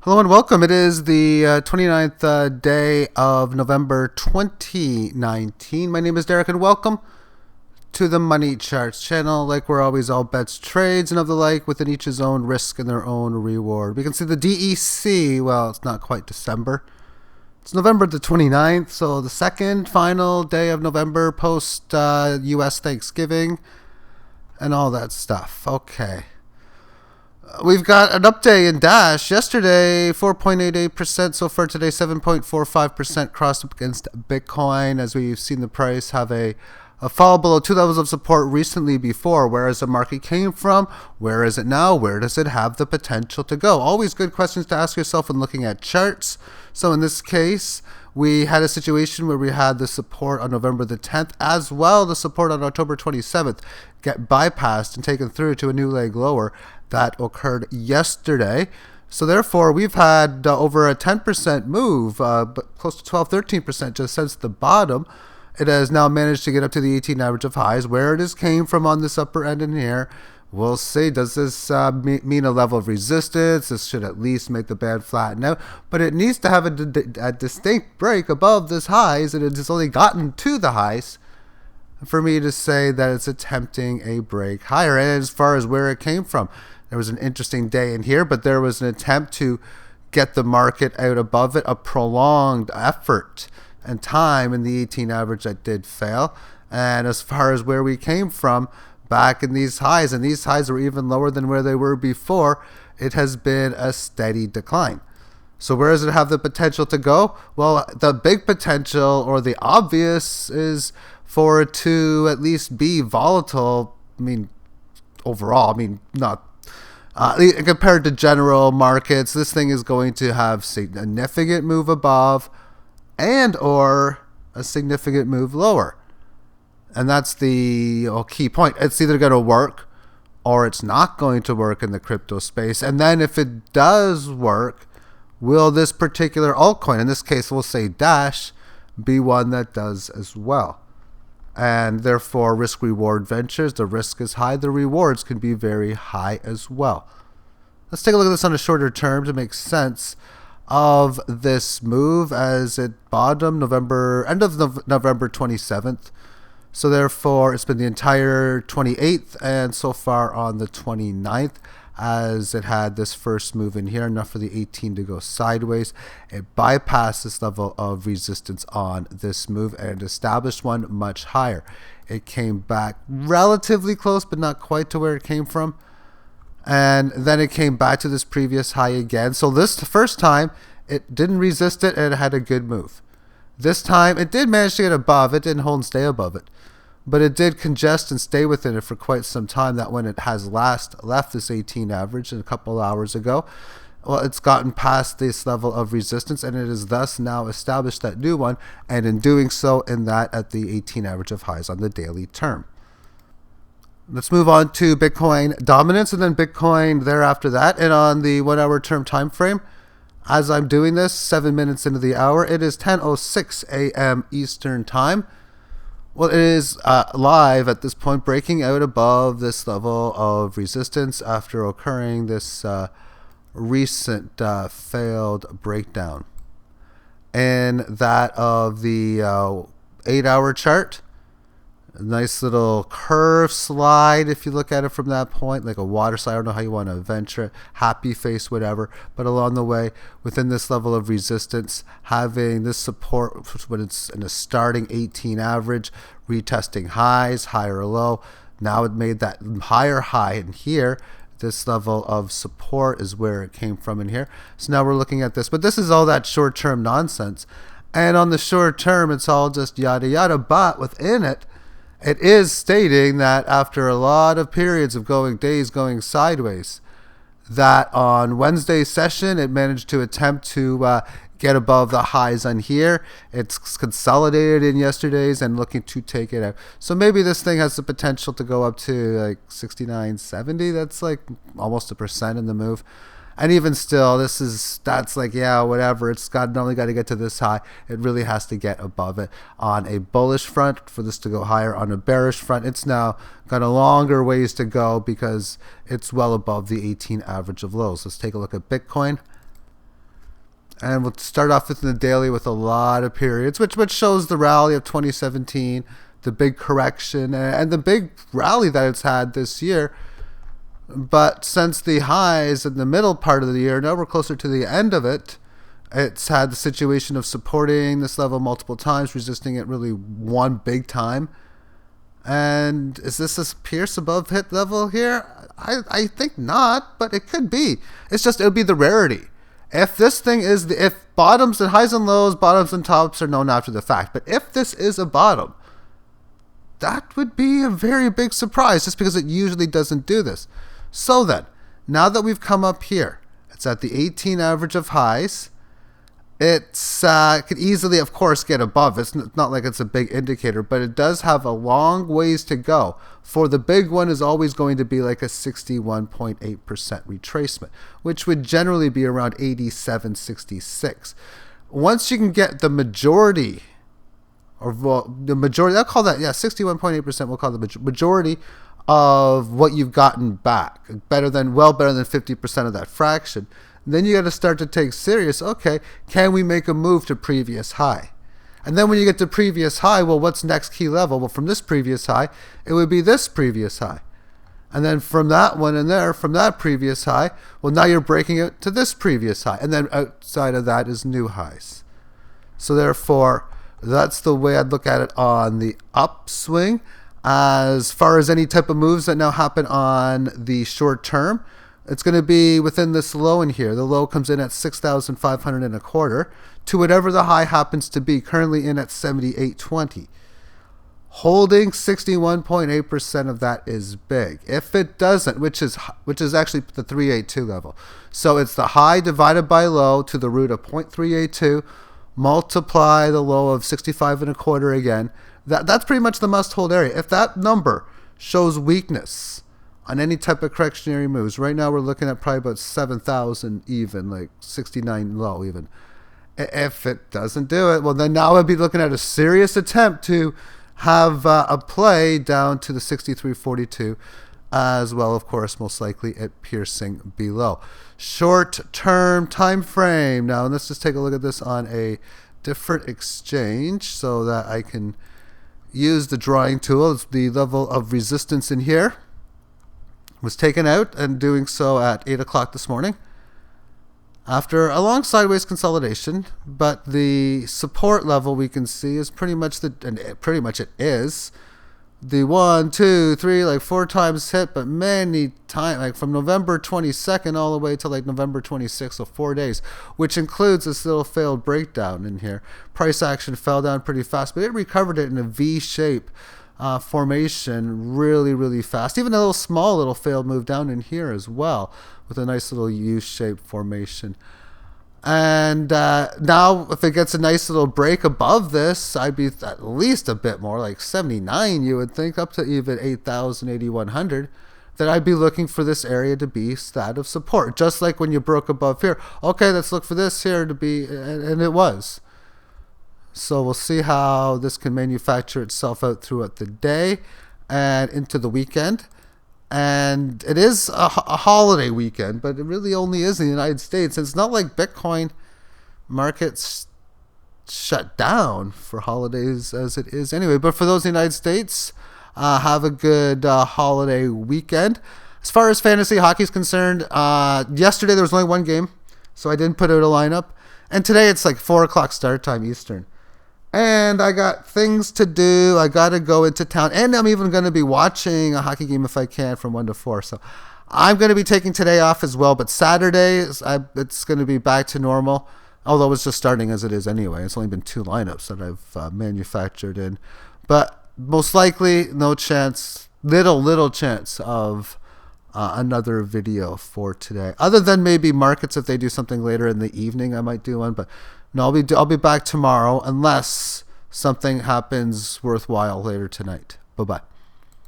Hello and welcome. It is the 29th day of November 2019. My name is Derek and welcome to the Money Charts channel. Like we're always, all bets, trades, and of the like, within each his own risk and their own reward. We can see the DEC, well, it's not quite December. It's November the 29th, so the second final day of November post US Thanksgiving and all that stuff. Okay. We've got an update in Dash. Yesterday, 4.88%. So far today, 7.45% crossed up against Bitcoin, as we've seen the price have a fall below two levels of support recently before. Where has the market came from? Where is it now? Where does it have the potential to go? Always good questions to ask yourself when looking at charts. So in this case, we had a situation where we had the support on November the 10th, as well the support on October 27th, get bypassed and taken through to a new leg lower. That occurred yesterday. So therefore, we've had over a 10% move, but close to 12-13% just since the bottom. It has now managed to get up to the 18 average of highs. Where it is came from on this upper end in here, we'll see. Does this mean a level of resistance? This should at least make the band flatten out. But it needs to have a distinct break above this highs, and it has only gotten to the highs for me to say that it's attempting a break higher. And as far as where it came from, there was an interesting day in here, but there was an attempt to get the market out above it, a prolonged effort and time in the 18 average that did fail. And as far as where we came from back in these highs, and these highs were even lower than where they were before, it has been a steady decline. So where does it have the potential to go? Well, the big potential, or the obvious, is for it to at least be volatile. I mean, overall, not compared to general markets, this thing is going to have significant move above and or a significant move lower. And that's the key point. It's either going to work or it's not going to work in the crypto space. And then if it does work, will this particular altcoin, in this case we'll say Dash, be one that does as well? And therefore, risk-reward ventures, the risk is high, the rewards can be very high as well. Let's take a look at this on a shorter term to make sense of this move, as it bottomed end of November 27th. So therefore, it's been the entire 28th and so far on the 29th, as it had this first move in here, enough for the 18 to go sideways. It bypassed this level of resistance on this move and established one much higher. It came back relatively close, but not quite to where it came from. And then it came back to this previous high again. So this first time, it didn't resist it and it had a good move. This time, it did manage to get above it, didn't hold and stay above it. But it did congest and stay within it for quite some time. That when it has last left this 18 average a couple hours ago, well, it's gotten past this level of resistance, and it has thus now established that new one, and in doing so, in that at the 18 average of highs on the daily term. Let's move on to Bitcoin dominance, and then Bitcoin thereafter that. And on the 1 hour term time frame, as I'm doing this, 7 minutes into the hour, it is 10:06 a.m. Eastern time. Well, it is live at this point, breaking out above this level of resistance after occurring this recent failed breakdown. And that of the 8 hour chart, a nice little curve slide if you look at it from that point, like a water slide. I don't know how you want to venture it, happy face, whatever. But along the way, within this level of resistance, having this support when it's in a starting 18 average, retesting highs, higher or low. Now it made that higher high in here. This level of support is where it came from in here. So now we're looking at this. But this is all that short-term nonsense. And on the short term, it's all just yada yada. But within it, it is stating that after a lot of periods of days going sideways, that on Wednesday's session, it managed to attempt to get above the highs on here. It's consolidated in yesterday's and looking to take it out. So maybe this thing has the potential to go up to like 69.70. That's like almost 1% in the move. And even still, that's like, yeah, whatever. It's not only got to get to this high, it really has to get above it on a bullish front for this to go higher. On a bearish front, it's now got a longer ways to go because it's well above the 18 average of lows. Let's take a look at Bitcoin. And we'll start off with the daily with a lot of periods, which shows the rally of 2017, the big correction, and the big rally that it's had this year. But since the highs in the middle part of the year, now we're closer to the end of it, it's had the situation of supporting this level multiple times, resisting it really one big time. And is this a pierce above hit level here? I think not, but it could be. It's just, it'll be the rarity. If this thing is, if bottoms and highs and lows, bottoms and tops are known after the fact, but if this is a bottom, that would be a very big surprise just because it usually doesn't do this. So then, now that we've come up here, it's at the 18 average of highs. It's could easily, of course, get above. It's not like it's a big indicator, but it does have a long ways to go. For the big one is always going to be like a 61.8% retracement, which would generally be around 87.66. Once you can get the majority, or the majority, I'll call that, 61.8%, we'll call the majority of what you've gotten back, well better than 50% of that fraction. Then you got to start to take serious, okay, can we make a move to previous high? And then when you get to previous high, well, what's next key level? Well, from this previous high, it would be this previous high. And then from that one in there, from that previous high, well, now you're breaking it to this previous high. And then outside of that is new highs. So therefore, that's the way I'd look at it on the upswing. As far as any type of moves that now happen on the short term, it's going to be within this low in here. The low comes in at 6,525 to whatever the high happens to be, currently in at 78.20. Holding 61.8% of that is big. If it doesn't, which is actually the 382 level. So it's the high divided by low to the root of 0.382, multiply the low of 65.25 again. That's pretty much the must-hold area. If that number shows weakness on any type of correctionary moves, right now we're looking at probably about 7,000 even, like 69 low even. If it doesn't do it, well, then now I'd be looking at a serious attempt to have a play down to the 63.42, as well, of course, most likely at piercing below. Short-term time frame. Now, let's just take a look at this on a different exchange so that I can use the drawing tool. It's the level of resistance in here was taken out, and doing so at 8 o'clock this morning after a long sideways consolidation. But the support level we can see is pretty much it is the 1, 2, 3, like 4 times hit, but many times, like from November 22nd all the way to like November 26th, so 4 days, which includes this little failed breakdown in here. Price action fell down pretty fast, but it recovered it in a V-shape formation really fast. Even a little failed move down in here as well, with a nice little U-shaped formation. And now if it gets a nice little break above this, I'd be at least a bit more, like 79 you would think, up to even 8,000, 8,100, that I'd be looking for this area to be that of support. Just like when you broke above here, okay, let's look for this here to be, and it was. So we'll see how this can manufacture itself out throughout the day and into the weekend. And it is a holiday weekend, but it really only is in the United States. It's not like Bitcoin markets shut down for holidays as it is anyway. But for those in the United States, have a good holiday weekend. As far as fantasy hockey is concerned, yesterday there was only one game, so I didn't put out a lineup. And today it's like 4 o'clock start time Eastern. And I got things to do. I got to go into town. And I'm even going to be watching a hockey game if I can from 1 to 4. So I'm going to be taking today off as well. But Saturday, it's going to be back to normal. Although it's just starting as it is anyway. It's only been 2 lineups that I've manufactured in. But most likely, no chance, little chance of another video for today. Other than maybe markets, if they do something later in the evening, I might do one. But no, I'll be back tomorrow unless something happens worthwhile later tonight. Bye-bye.